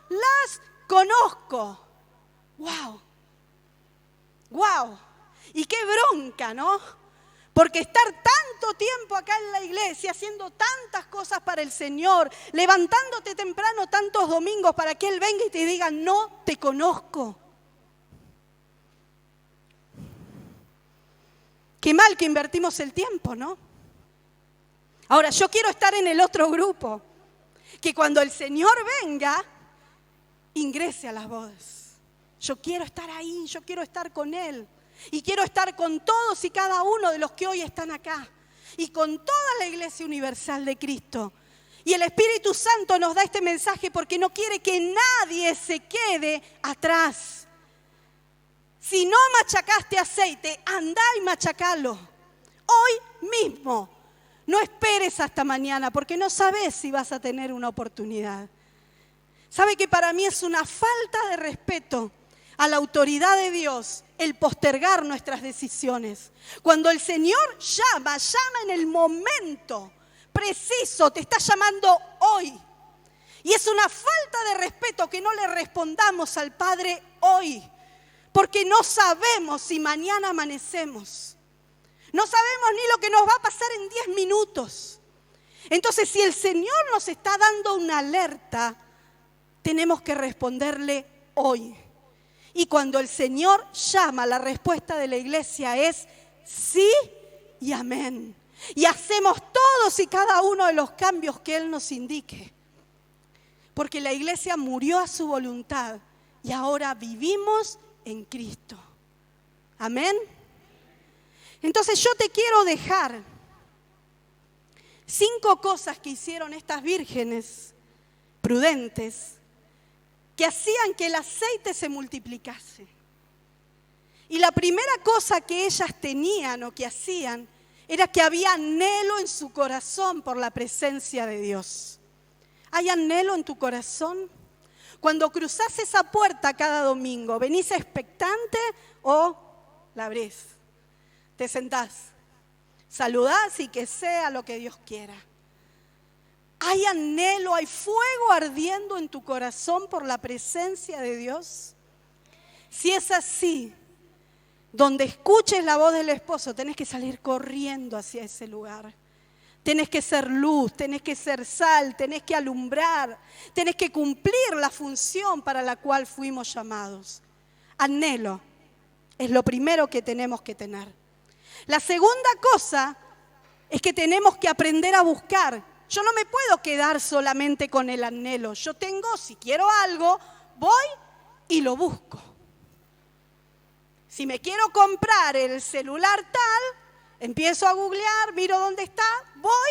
las conozco. ¡Wow! ¡Wow! Y qué bronca, ¿no? Porque estar tanto tiempo acá en la iglesia, haciendo tantas cosas para el Señor, levantándote temprano tantos domingos para que Él venga y te diga, no te conozco. Qué mal que invertimos el tiempo, ¿no? Ahora, yo quiero estar en el otro grupo, que cuando el Señor venga, ingrese a las bodas. Yo quiero estar ahí, yo quiero estar con Él. Y quiero estar con todos y cada uno de los que hoy están acá. Y con toda la Iglesia Universal de Cristo. Y el Espíritu Santo nos da este mensaje porque no quiere que nadie se quede atrás. Si no machacaste aceite, andá y machacalo. Hoy mismo. No esperes hasta mañana porque no sabes si vas a tener una oportunidad. ¿Sabe que para mí es una falta de respeto a la autoridad de Dios el postergar nuestras decisiones? Cuando el Señor llama en el momento preciso, te está llamando hoy. Y es una falta de respeto que no le respondamos al Padre hoy, porque no sabemos si mañana amanecemos. No sabemos ni lo que nos va a pasar en 10 minutos. Entonces, si el Señor nos está dando una alerta, tenemos que responderle hoy. Y cuando el Señor llama, la respuesta de la iglesia es sí y amén. Y hacemos todos y cada uno de los cambios que Él nos indique. Porque la iglesia murió a su voluntad y ahora vivimos en Cristo. Amén. Entonces yo te quiero dejar 5 cosas que hicieron estas vírgenes prudentes que hacían que el aceite se multiplicase. Y la primera cosa que ellas tenían o que hacían era que había anhelo en su corazón por la presencia de Dios. ¿Hay anhelo en tu corazón? Cuando cruzás esa puerta cada domingo, ¿venís expectante o la abrís? Te sentás, saludás y que sea lo que Dios quiera. ¿Hay anhelo, hay fuego ardiendo en tu corazón por la presencia de Dios? Si es así, donde escuches la voz del esposo, tenés que salir corriendo hacia ese lugar. Tenés que ser luz, tenés que ser sal, tenés que alumbrar, tenés que cumplir la función para la cual fuimos llamados. Anhelo es lo primero que tenemos que tener. La segunda cosa es que tenemos que aprender a buscar. Yo no me puedo quedar solamente con el anhelo. Yo tengo, si quiero algo, voy y lo busco. Si me quiero comprar el celular tal, empiezo a googlear, miro dónde está, voy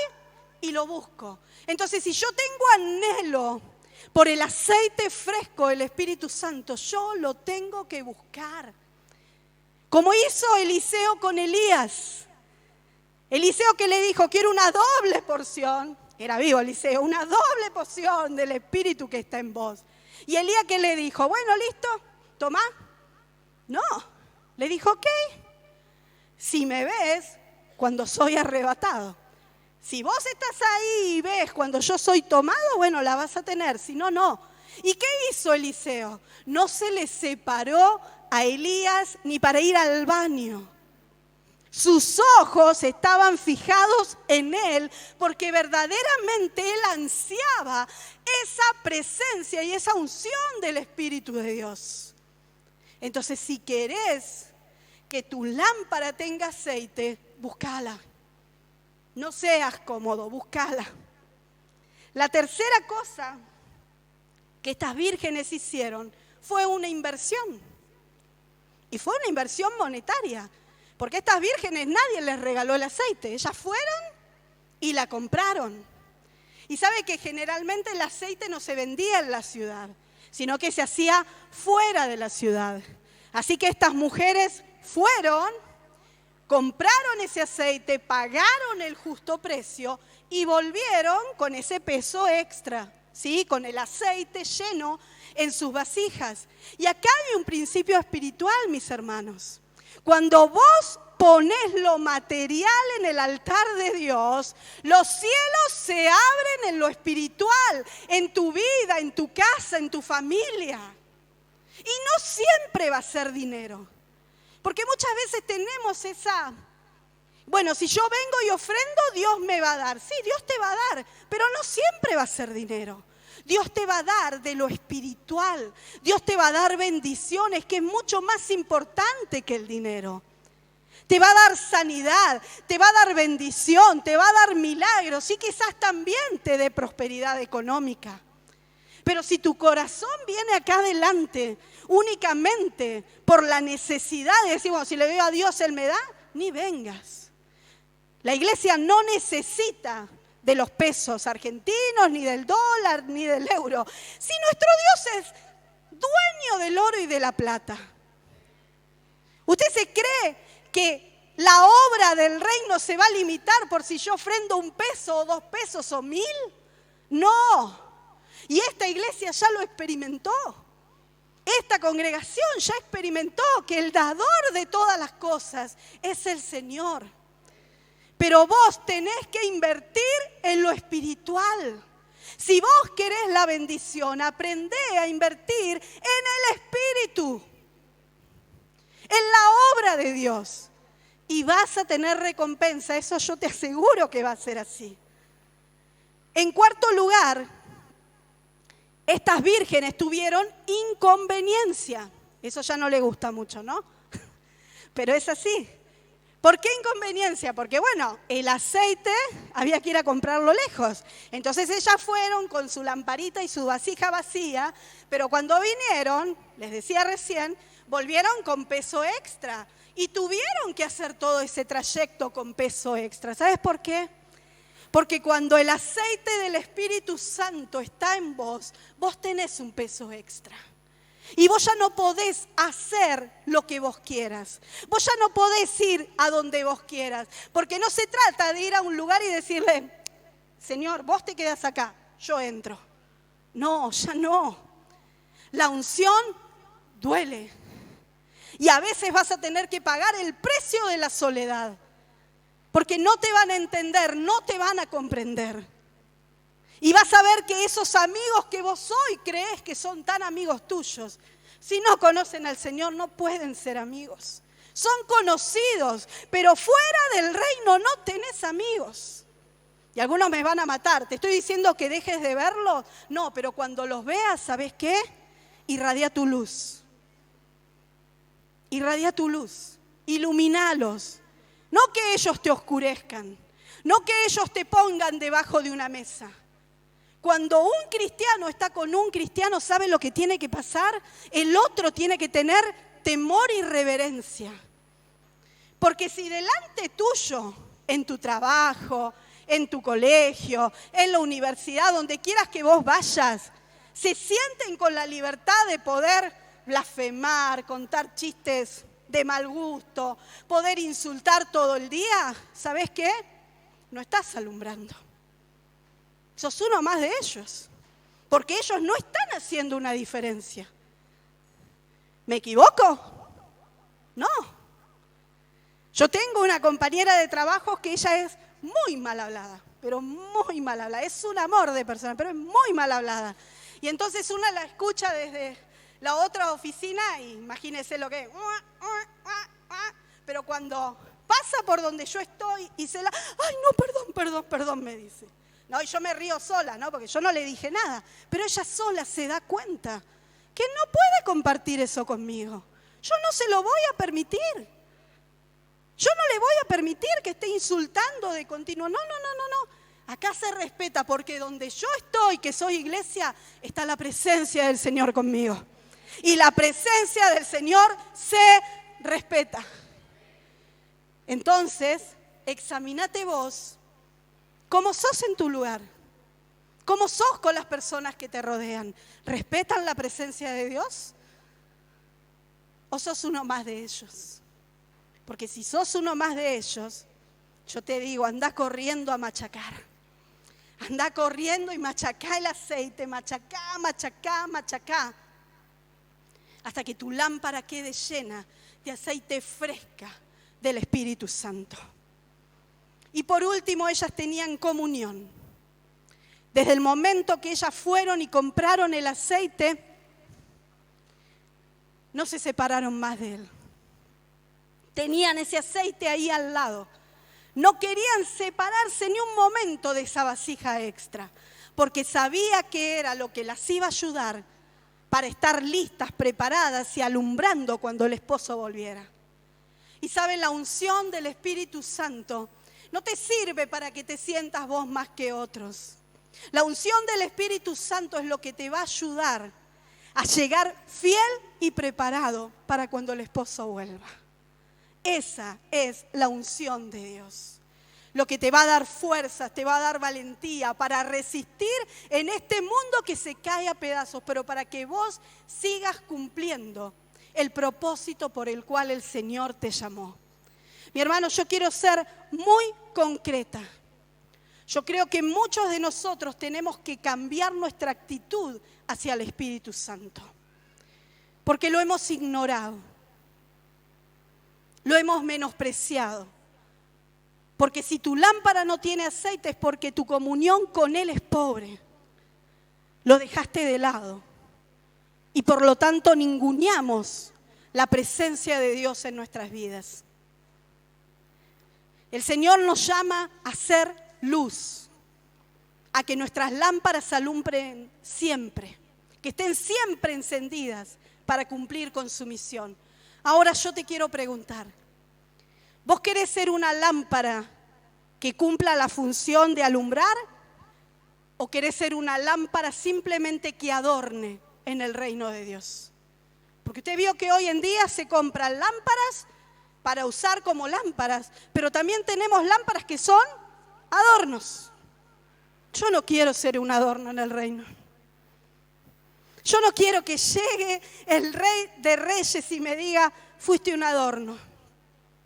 y lo busco. Entonces, si yo tengo anhelo por el aceite fresco del Espíritu Santo, yo lo tengo que buscar. Como hizo Eliseo con Elías. Eliseo que le dijo, quiero una doble porción. Era vivo Eliseo, una doble porción del Espíritu que está en vos. Y Elías que le dijo, bueno, listo, tomá. No, le dijo, ok, si me ves cuando soy arrebatado. Si vos estás ahí y ves cuando yo soy tomado, bueno, la vas a tener, si no, no. ¿Y qué hizo Eliseo? No se le separó a Elías ni para ir al baño. Sus ojos estaban fijados en Él porque verdaderamente Él ansiaba esa presencia y esa unción del Espíritu de Dios. Entonces, si querés que tu lámpara tenga aceite, búscala. No seas cómodo, búscala. La tercera cosa que estas vírgenes hicieron fue una inversión. Y fue una inversión monetaria. Porque a estas vírgenes nadie les regaló el aceite. Ellas fueron y la compraron. Y sabe que generalmente el aceite no se vendía en la ciudad, sino que se hacía fuera de la ciudad. Así que estas mujeres fueron, compraron ese aceite, pagaron el justo precio y volvieron con ese peso extra, ¿sí? Con el aceite lleno en sus vasijas. Y acá hay un principio espiritual, mis hermanos. Cuando vos pones lo material en el altar de Dios, los cielos se abren en lo espiritual, en tu vida, en tu casa, en tu familia. Y no siempre va a ser dinero. Porque muchas veces tenemos esa, bueno, si yo vengo y ofrendo, Dios me va a dar. Sí, Dios te va a dar, pero no siempre va a ser dinero. Dios te va a dar de lo espiritual. Dios te va a dar bendiciones, que es mucho más importante que el dinero. Te va a dar sanidad, te va a dar bendición, te va a dar milagros y quizás también te dé prosperidad económica. Pero si tu corazón viene acá adelante únicamente por la necesidad de decir, bueno, si le veo a Dios, Él me da, ni vengas. La iglesia no necesita de los pesos argentinos, ni del dólar, ni del euro. Si nuestro Dios es dueño del oro y de la plata. ¿Usted se cree que la obra del reino se va a limitar por si yo ofrendo 1 peso o 2 pesos o 1000? No. Y esta iglesia ya lo experimentó. Esta congregación ya experimentó que el dador de todas las cosas es el Señor. Pero vos tenés que invertir en lo espiritual. Si vos querés la bendición, aprendé a invertir en el Espíritu, en la obra de Dios. Y vas a tener recompensa, eso yo te aseguro que va a ser así. En cuarto lugar, estas vírgenes tuvieron inconveniencia. Eso ya no le gusta mucho, ¿no? Pero es así. ¿Por qué inconveniencia? Porque bueno, el aceite había que ir a comprarlo lejos. Entonces ellas fueron con su lamparita y su vasija vacía, pero cuando vinieron, les decía recién, volvieron con peso extra. Y tuvieron que hacer todo ese trayecto con peso extra. ¿Sabes por qué? Porque cuando el aceite del Espíritu Santo está en vos, vos tenés un peso extra. Y vos ya no podés hacer lo que vos quieras. Vos ya no podés ir a donde vos quieras. Porque no se trata de ir a un lugar y decirle, Señor, vos te quedás acá, yo entro. No, ya no. La unción duele. Y a veces vas a tener que pagar el precio de la soledad. Porque no te van a entender, no te van a comprender. Y vas a ver que esos amigos que vos hoy crees que son tan amigos tuyos, si no conocen al Señor no pueden ser amigos. Son conocidos, pero fuera del reino no tenés amigos. Y algunos me van a matar. ¿Te estoy diciendo que dejes de verlos? No, pero cuando los veas, ¿sabés qué? Irradia tu luz. Irradia tu luz. Iluminalos. No que ellos te oscurezcan. No que ellos te pongan debajo de una mesa. Cuando un cristiano está con un cristiano, ¿sabe lo que tiene que pasar? El otro tiene que tener temor y reverencia. Porque si delante tuyo, en tu trabajo, en tu colegio, en la universidad, donde quieras que vos vayas, se sienten con la libertad de poder blasfemar, contar chistes de mal gusto, poder insultar todo el día, ¿sabés qué? No estás alumbrando. Sos uno más de ellos, porque ellos no están haciendo una diferencia. ¿Me equivoco? No. Yo tengo una compañera de trabajo que ella es muy mal hablada, pero muy mal hablada. Es un amor de persona, pero es muy mal hablada. Y entonces una la escucha desde la otra oficina y imagínese lo que es. Pero cuando pasa pasa por donde yo estoy y ay, no, perdón, me dice. No, y yo me río sola, ¿no? Porque yo no le dije nada. Pero ella sola se da cuenta que no puede compartir eso conmigo. Yo no se lo voy a permitir. Yo no le voy a permitir que esté insultando de continuo. No. Acá se respeta porque donde yo estoy, que soy iglesia, está la presencia del Señor conmigo. Y la presencia del Señor se respeta. Entonces, examínate vos cómo sos en tu lugar. ¿Cómo sos con las personas que te rodean? ¿Respetan la presencia de Dios? ¿O sos uno más de ellos? Porque si sos uno más de ellos, yo te digo, anda corriendo a machacar. Anda corriendo y machacá el aceite, machacá. Hasta que tu lámpara quede llena de aceite fresca del Espíritu Santo. Y por último, ellas tenían comunión. Desde el momento que ellas fueron y compraron el aceite, no se separaron más de él. Tenían ese aceite ahí al lado. No querían separarse ni un momento de esa vasija extra, porque sabía que era lo que las iba a ayudar para estar listas, preparadas y alumbrando cuando el esposo volviera. Y saben, la unción del Espíritu Santo no te sirve para que te sientas vos más que otros. La unción del Espíritu Santo es lo que te va a ayudar a llegar fiel y preparado para cuando el esposo vuelva. Esa es la unción de Dios. Lo que te va a dar fuerzas, te va a dar valentía para resistir en este mundo que se cae a pedazos, pero para que vos sigas cumpliendo el propósito por el cual el Señor te llamó. Mi hermano, yo quiero ser muy concreta. Yo creo que muchos de nosotros tenemos que cambiar nuestra actitud hacia el Espíritu Santo, porque lo hemos ignorado. Lo hemos menospreciado. Porque si tu lámpara no tiene aceite es porque tu comunión con Él es pobre. Lo dejaste de lado. Y por lo tanto ninguneamos la presencia de Dios en nuestras vidas. El Señor nos llama a ser luz. A que nuestras lámparas alumbren siempre. Que estén siempre encendidas para cumplir con su misión. Ahora yo te quiero preguntar, ¿vos querés ser una lámpara que cumpla la función de alumbrar? ¿O querés ser una lámpara simplemente que adorne en el reino de Dios? Porque usted vio que hoy en día se compran lámparas para usar como lámparas, pero también tenemos lámparas que son adornos. Yo no quiero ser un adorno en el reino. Yo no quiero que llegue el Rey de Reyes y me diga, fuiste un adorno.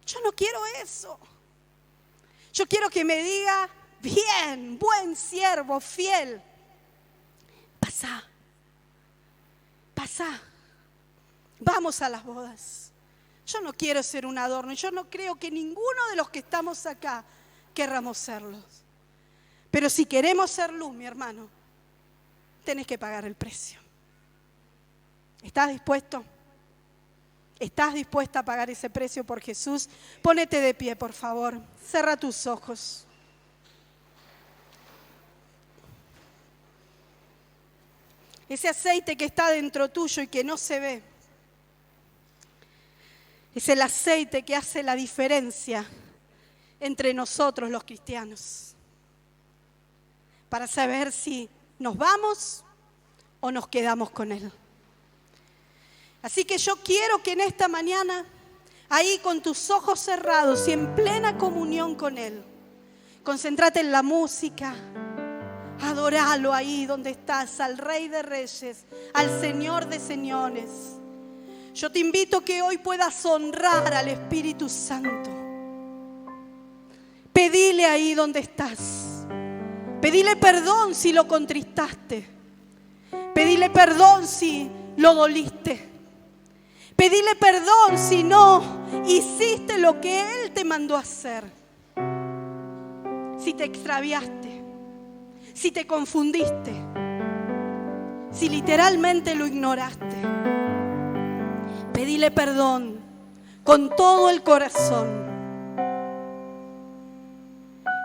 Yo no quiero eso. Yo quiero que me diga, bien, buen siervo, fiel. Pasá. Vamos a las bodas. Yo no quiero ser un adorno. Yo no creo que ninguno de los que estamos acá querramos serlos. Pero si queremos ser luz, mi hermano, tenés que pagar el precio. ¿Estás dispuesto? ¿Estás dispuesta a pagar ese precio por Jesús? Pónete de pie, por favor. Cierra tus ojos. Ese aceite que está dentro tuyo y que no se ve, es el aceite que hace la diferencia entre nosotros los cristianos. Para saber si nos vamos o nos quedamos con Él. Así que yo quiero que en esta mañana, ahí con tus ojos cerrados y en plena comunión con Él, concéntrate en la música, adoralo ahí donde estás, al Rey de Reyes, al Señor de Señores. Yo te invito que hoy puedas honrar al Espíritu Santo. Pedile ahí donde estás. Pedile perdón si lo contristaste. Pedile perdón si lo doliste. Pedile perdón si no hiciste lo que Él te mandó a hacer. Si te extraviaste, si te confundiste, si literalmente lo ignoraste. Pedile perdón con todo el corazón.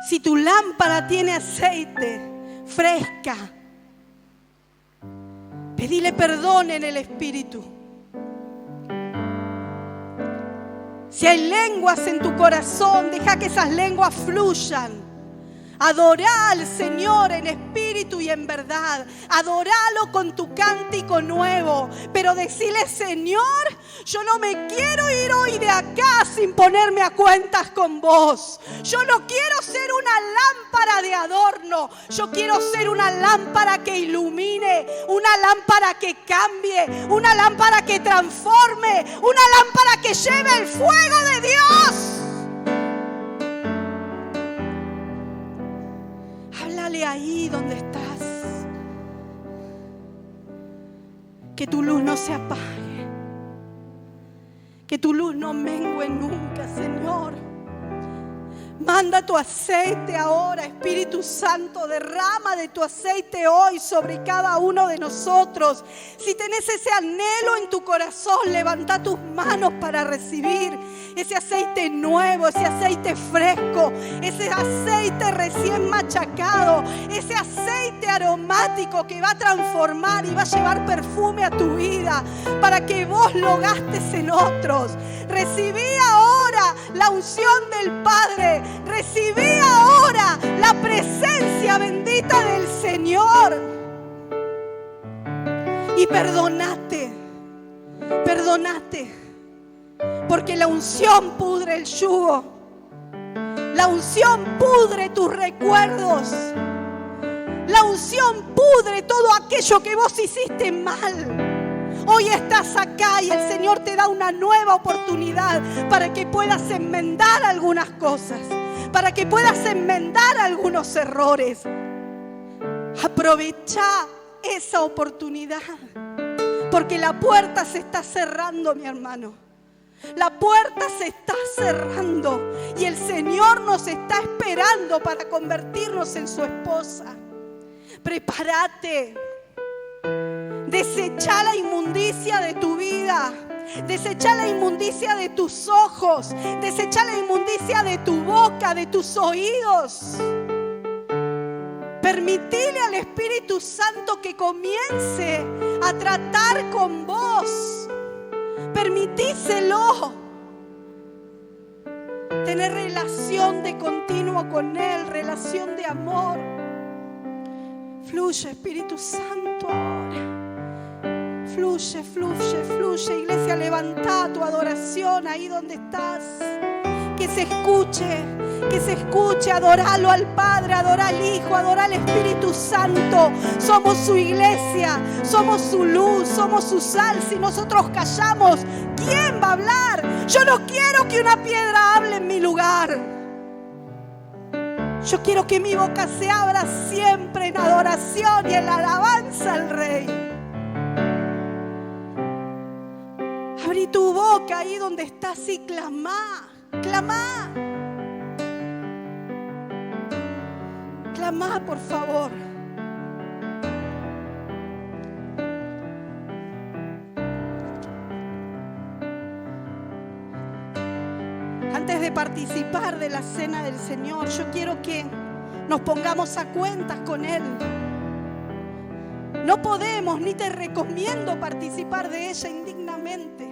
Si tu lámpara tiene aceite fresca, pedile perdón en el Espíritu. Si hay lenguas en tu corazón, deja que esas lenguas fluyan. Adorá al Señor en espíritu y en verdad. Adoralo con tu cántico nuevo. Pero decile: Señor, yo no me quiero ir hoy de acá sin ponerme a cuentas con vos. Yo no quiero ser una lámpara de adorno. Yo quiero ser una lámpara que ilumine, una lámpara que cambie, una lámpara que transforme, una lámpara que lleve el fuego de Dios. Háblale ahí donde estás. Que tu luz no se apague. Que tu luz no mengue nunca, Señor. Manda tu aceite ahora, Espíritu Santo. Derrama de tu aceite hoy sobre cada uno de nosotros. Si tenés ese anhelo en tu corazón, levanta tus manos para recibir ese aceite nuevo, ese aceite fresco, ese aceite recién machacado, ese aceite aromático que va a transformar y va a llevar perfume a tu vida para que vos lo gastes en otros. Recibí ahora la unción del Padre. Recibí ahora la presencia bendita del Señor. Y perdonate. Porque la unción pudre el yugo. La unción pudre tus recuerdos. La unción pudre todo aquello que vos hiciste mal. Hoy estás acá y el Señor te da una nueva oportunidad para que puedas enmendar algunas cosas, para que puedas enmendar algunos errores. Aprovecha esa oportunidad, porque la puerta se está cerrando, mi hermano. La puerta se está cerrando y el Señor nos está esperando para convertirnos en su esposa. Prepárate. Desecha la inmundicia de tu vida. Desecha la inmundicia de tus ojos. Desecha la inmundicia de tu boca, de tus oídos. Permitile al Espíritu Santo que comience a tratar con vos. Permitíselo. Tener relación de continuo con Él, relación de amor. Fluye, Espíritu Santo, ahora. Fluye, fluye, fluye. Iglesia, levanta tu adoración ahí donde estás. Que se escuche. Adoralo al Padre, adora al Hijo, adora al Espíritu Santo. Somos su iglesia, somos su luz, somos su sal. Si nosotros callamos, ¿quién va a hablar? Yo no quiero que una piedra hable en mi lugar. Yo quiero que mi boca se abra siempre en adoración y en la alabanza al Rey. Abrí tu boca ahí donde estás y clamá. Clamá, por favor. Antes de participar de la cena del Señor, yo quiero que nos pongamos a cuentas con Él. No podemos, ni te recomiendo participar de ella indignamente.